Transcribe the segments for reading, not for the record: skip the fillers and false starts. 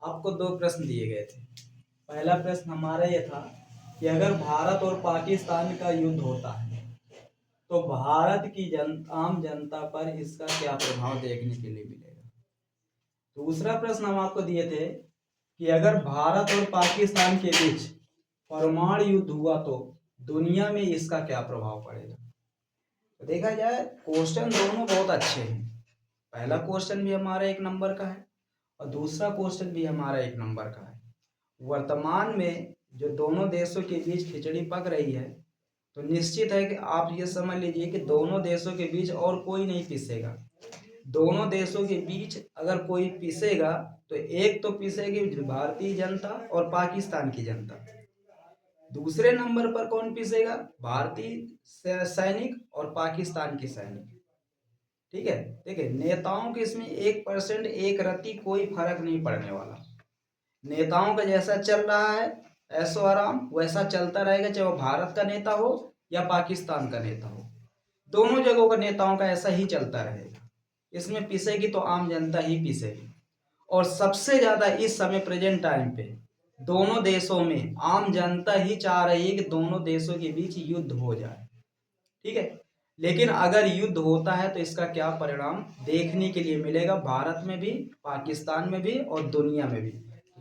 आपको दो प्रश्न दिए गए थे। पहला प्रश्न हमारा ये था कि अगर भारत और पाकिस्तान का युद्ध होता है तो भारत की आम जनता पर इसका क्या प्रभाव देखने के लिए मिलेगा। दूसरा प्रश्न हम आपको दिए थे कि अगर भारत और पाकिस्तान के बीच परमाणु युद्ध हुआ तो दुनिया में इसका क्या प्रभाव पड़ेगा। तो देखा जाए क्वेश्चन दोनों बहुत अच्छे हैं। पहला क्वेश्चन भी हमारा 1 नंबर का है और दूसरा क्वेश्चन भी हमारा 1 नंबर का है। वर्तमान में जो दोनों देशों के बीच खिचड़ी पक रही है तो निश्चित है कि आप ये समझ लीजिए कि दोनों देशों के बीच और कोई नहीं पिसेगा। दोनों देशों के बीच अगर कोई पिसेगा तो एक तो पिसेगी भारतीय जनता और पाकिस्तान की जनता। दूसरे नंबर पर कौन पिसेगा, भारतीय सैनिक और पाकिस्तान के सैनिक। ठीक है, देखिए नेताओं के इसमें 1% एक रत्ती कोई फर्क नहीं पड़ने वाला। नेताओं का जैसा चल रहा है ऐसो आराम वैसा चलता रहेगा, चाहे वो भारत का नेता हो या पाकिस्तान का नेता हो। दोनों जगहों का नेताओं का ऐसा ही चलता रहेगा। इसमें पिसेगी तो आम जनता ही पिसेगी। और सबसे ज्यादा इस समय प्रेजेंट टाइम पे दोनों देशों में आम जनता ही चाह रही है कि दोनों देशों के बीच युद्ध हो जाए। ठीक है, लेकिन अगर युद्ध होता है तो इसका क्या परिणाम देखने के लिए मिलेगा, भारत में भी, पाकिस्तान में भी और दुनिया में भी।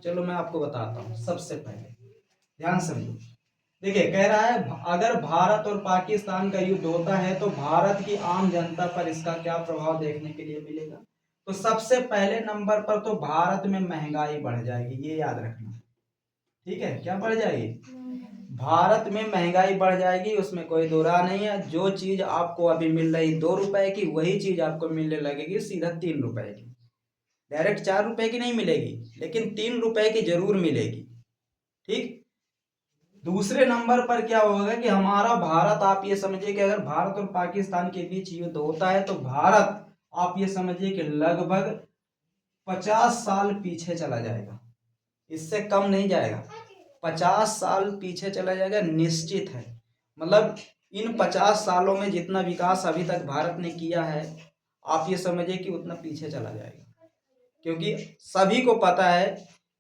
चलो मैं आपको बताता हूँ। सबसे पहले ध्यान समझो। देखिए कह रहा है अगर भारत और पाकिस्तान का युद्ध होता है तो भारत की आम जनता पर इसका क्या प्रभाव देखने के लिए मिलेगा। तो सबसे पहले नंबर पर तो भारत में महंगाई बढ़ जाएगी, ये याद रखना। ठीक है, क्या बढ़ जाएगी, भारत में महंगाई बढ़ जाएगी, उसमें कोई दो राह नहीं है। जो चीज आपको अभी मिल रही 2 रुपए की वही चीज आपको मिलने लगेगी सीधा 3 रुपए की। डायरेक्ट 4 रुपए की नहीं मिलेगी लेकिन 3 रुपए की जरूर मिलेगी। ठीक, दूसरे नंबर पर क्या होगा कि हमारा भारत, आप ये समझिए कि अगर भारत और पाकिस्तान के बीच युद्ध होता है तो भारत आप ये समझिए कि लगभग 50 साल पीछे चला जाएगा, इससे कम नहीं जाएगा। 50 साल पीछे चला जाएगा निश्चित है। मतलब इन 50 सालों में जितना विकास अभी तक भारत ने किया है आप ये समझिए कि उतना पीछे चला जाएगा। क्योंकि सभी को पता है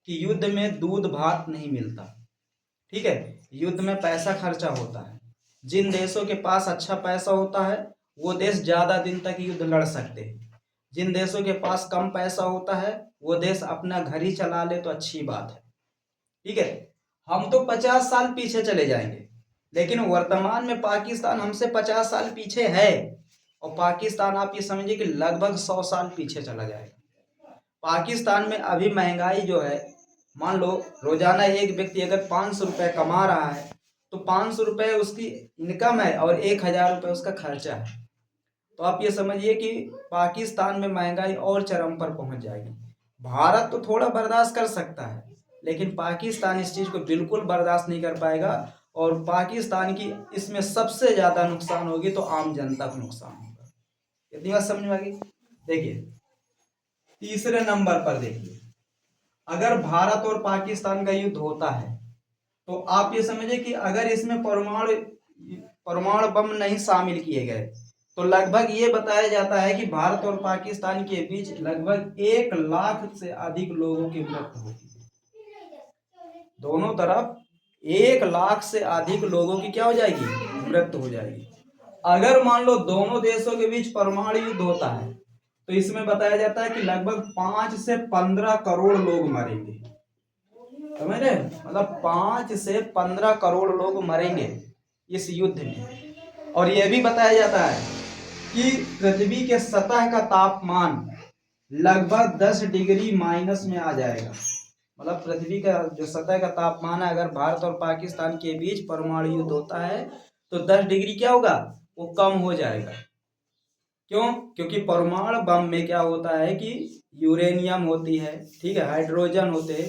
कि युद्ध में दूध भात नहीं मिलता। ठीक है, युद्ध में पैसा खर्चा होता है। जिन देशों के पास अच्छा पैसा होता है वो देश ज्यादा दिन तक युद्ध लड़ सकते हैं। जिन देशों के पास कम पैसा होता है वो देश अपना घर ही चला ले तो अच्छी बात है। ठीक है, हम तो 50 साल पीछे चले जाएंगे लेकिन वर्तमान में पाकिस्तान हमसे 50 साल पीछे है और पाकिस्तान आप ये समझिए कि लगभग 100 साल पीछे चला जाएगा। पाकिस्तान में अभी महंगाई जो है, मान लो रोजाना एक व्यक्ति अगर 500 रुपये कमा रहा है तो 500 रुपये उसकी इनकम है और 1000 रुपये उसका खर्चा है। तो आप ये समझिए कि पाकिस्तान में महंगाई और चरम पर पहुंच जाएगी। भारत तो थोड़ा बर्दाश्त कर सकता है लेकिन पाकिस्तान इस चीज को बिल्कुल बर्दाश्त नहीं कर पाएगा और पाकिस्तान की इसमें सबसे ज्यादा नुकसान होगी तो आम जनता को नुकसान होगा। इतनी बात समझ में आ गई। देखिए तीसरे नंबर पर देखिए, अगर भारत और पाकिस्तान का युद्ध होता है तो आप ये समझिए कि अगर इसमें परमाणु बम नहीं शामिल किए गए तो लगभग ये बताया जाता है कि भारत और पाकिस्तान के बीच लगभग 1 लाख से अधिक लोगों की मृत्यु होगी। दोनों तरफ 1 लाख से अधिक लोगों की क्या हो जाएगी, मृत्यु हो जाएगी। अगर मान लो दोनों देशों के बीच परमाणु युद्ध होता है तो इसमें बताया जाता है कि लगभग 5 से 15 करोड़ लोग मरेंगे। समझ रहे, मतलब 5 से 15 करोड़ लोग मरेंगे इस युद्ध में। और यह भी बताया जाता है कि पृथ्वी के सतह का तापमान लगभग 10 डिग्री माइनस में आ जाएगा। मतलब पृथ्वी का जो सतह का तापमान है, अगर भारत और पाकिस्तान के बीच परमाणु युद्ध होता है तो 10 डिग्री क्या होगा, वो कम हो जाएगा। क्यों, क्योंकि परमाणु बम में क्या होता है कि यूरेनियम होती है, ठीक है, हाइड्रोजन होते हैं,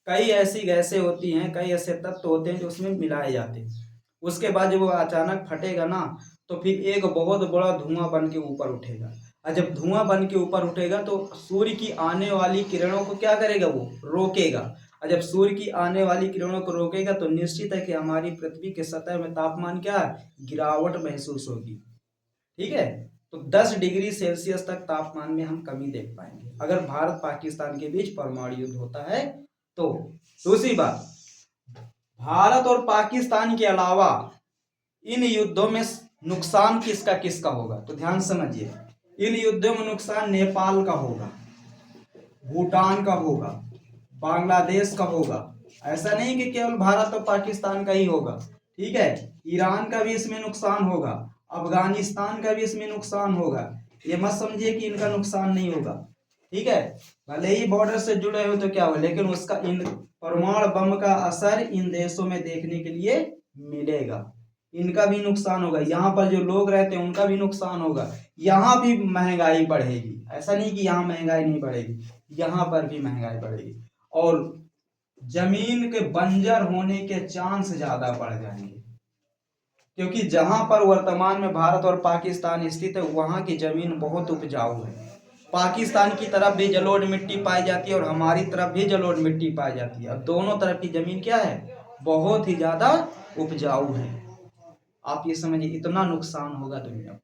कई ऐसी गैसें होती हैं, कई ऐसे तत्व होते हैं जो उसमें मिलाए जाते हैं। उसके बाद जब वो अचानक फटेगा ना तो फिर एक बहुत बड़ा धुआं बन के ऊपर उठेगा और जब धुआं बन के ऊपर उठेगा तो सूर्य की आने वाली किरणों को क्या करेगा, वो रोकेगा। और जब सूर्य की आने वाली किरणों को रोकेगा तो निश्चित है कि हमारी पृथ्वी के सतह में तापमान क्या गिरावट महसूस होगी। ठीक है, तो 10 डिग्री सेल्सियस तक तापमान में हम कमी देख पाएंगे अगर भारत पाकिस्तान के बीच परमाणु युद्ध होता है तो। दूसरी बात, भारत और पाकिस्तान के अलावा इन युद्धों में नुकसान किसका किसका होगा, तो ध्यान समझिए। इन युद्धों में नुकसान नेपाल का होगा, भूटान का होगा, बांग्लादेश का होगा। ऐसा नहीं कि केवल भारत और पाकिस्तान का ही होगा, ठीक है। ईरान का भी इसमें नुकसान होगा, अफगानिस्तान का भी इसमें नुकसान होगा। ये मत समझिए कि इनका नुकसान नहीं होगा, ठीक है। भले ही बॉर्डर से जुड़े हो तो क्या हो, लेकिन उसका इन परमाणु बम का असर इन देशों में देखने के लिए मिलेगा। इनका भी नुकसान होगा, यहाँ पर जो लोग रहते हैं उनका भी नुकसान होगा। यहाँ भी महंगाई बढ़ेगी, ऐसा नहीं कि यहाँ महंगाई नहीं बढ़ेगी, यहाँ पर भी महंगाई बढ़ेगी। और जमीन के बंजर होने के चांस ज्यादा बढ़ जाएंगे, क्योंकि जहां पर वर्तमान में भारत और पाकिस्तान स्थित है वहां की जमीन बहुत उपजाऊ है। पाकिस्तान की तरफ भी जलोढ़ मिट्टी पाई जाती है और हमारी तरफ भी जलोढ़ मिट्टी पाई जाती है। अब दोनों तरफ की जमीन क्या है, बहुत ही ज्यादा उपजाऊ है। आप ये समझिए, इतना नुकसान होगा दुनिया को।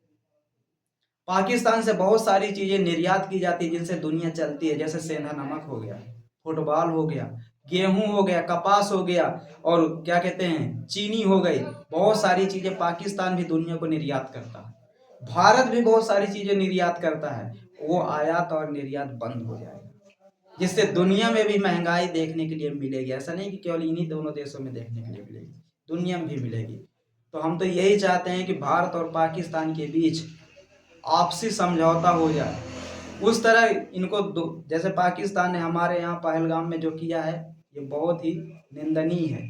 पाकिस्तान से बहुत सारी चीजें निर्यात की जाती है जिनसे दुनिया चलती है, जैसे सेंधा नमक हो गया, फुटबॉल हो गया, गेहूं हो गया, कपास हो गया, और क्या कहते हैं, चीनी हो गई। बहुत सारी चीजें पाकिस्तान भी दुनिया को निर्यात करता है। भारत भी बहुत सारी चीजें निर्यात करता है। वो आयात और निर्यात बंद हो जाएगा, जिससे दुनिया में भी महंगाई देखने के लिए मिलेगी। ऐसा नहीं कि केवल इन्हीं दोनों देशों में देखने के लिए मिलेगी, दुनिया में भी मिलेगी। तो हम तो यही चाहते हैं कि भारत और पाकिस्तान के बीच आपसी समझौता हो जाए। उस तरह इनको जैसे पाकिस्तान ने हमारे यहाँ पहलगाम में जो किया है, ये बहुत ही निंदनीय है,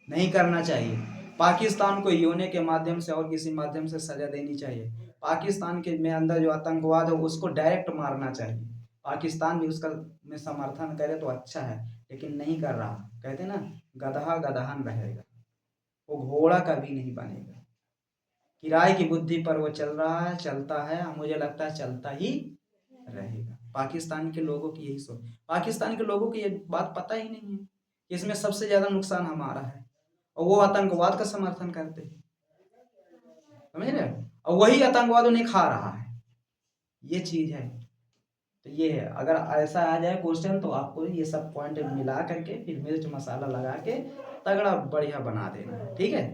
नहीं करना चाहिए। पाकिस्तान को यूएनए के माध्यम से और किसी माध्यम से सजा देनी चाहिए। पाकिस्तान के में अंदर जो आतंकवाद है उसको डायरेक्ट मारना चाहिए। पाकिस्तान भी उसका में समर्थन करे तो अच्छा है, लेकिन नहीं कर रहा। कहते ना, गधा गधान रहेगा, वो घोड़ा कभी नहीं बनेगा। किराए की बुद्धि पर वो चल रहा है, चलता है, मुझे लगता है चलता ही रहेगा। पाकिस्तान के लोगों की यही सोच, पाकिस्तान के लोगों को ये बात पता ही नहीं है कि इसमें सबसे ज्यादा नुकसान हमारा है, और वो आतंकवाद का समर्थन करते हैं, समझ रहे हो, और वही आतंकवाद उन्हें खा रहा है। ये चीज है। तो ये है, अगर ऐसा आ जाए क्वेश्चन तो आपको ये सब पॉइंट मिला करके फिर मिर्च मसाला लगा के तगड़ा बढ़िया बना देना है, ठीक है।